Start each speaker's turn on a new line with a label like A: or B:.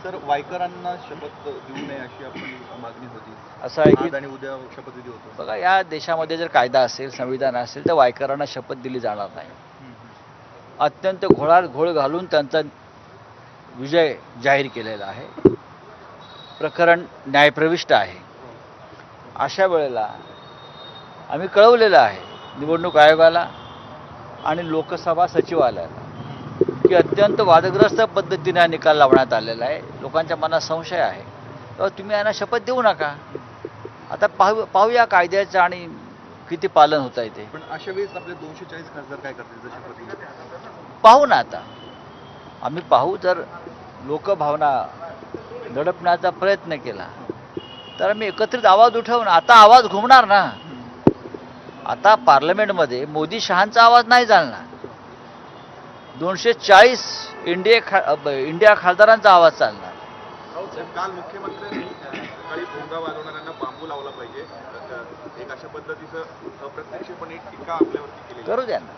A: Sir, वायकरांना शपथ देऊ नये अशी आपली मागणी होती.
B: असं आहे
A: आज
B: की
A: आणि उद्या शपथविधी होतो.
B: बघा, या देशामध्ये जर कायदा असेल, संविधान असेल, तर वायकरांना शपथ दिली जाणार नाही. अत्यंत घोळ घालून त्यांचा विजय जाहीर केलेला आहे. प्रकरण न्यायप्रविष्ट आहे. अशा वेळेला आम्ही कळवलेलं आहे निवडणूक आयोगाला आणि लोकसभा सचिवालयाला की अत्यंत वादग्रस्त पद्धतीने हा निकाल लावण्यात आलेला आहे. लोकांच्या मनात संशय आहे, तर तुम्ही यांना शपथ देऊ नका. आता पाहूया कायद्याचं आणि किती पालन होत आहे ते.
A: पण अशा वेळेस आपले 240 खासदार काय करतील जर शपथ दिली?
B: पाहू ना, आता आम्ही पाहू. जर लोकभावना दडपण्याचा प्रयत्न केला तर आम्ही एकत्रित आवाज उठवून. आता आवाज घुमणार ना. आता पार्लमेंटमध्ये मोदी शहांचा आवाज नाही चालणार. 240 इंडिया खासदारांचा आवाज चालणार.
C: काल मुख्यमंत्र्यांनी सकाळी भोंगा वाजवणाऱ्यांना बांबू लावला पाहिजे, एक अशा पद्धतीचं अप्रत्यक्षपणे टीका आपल्यावरती केली.
B: करू द्या ना.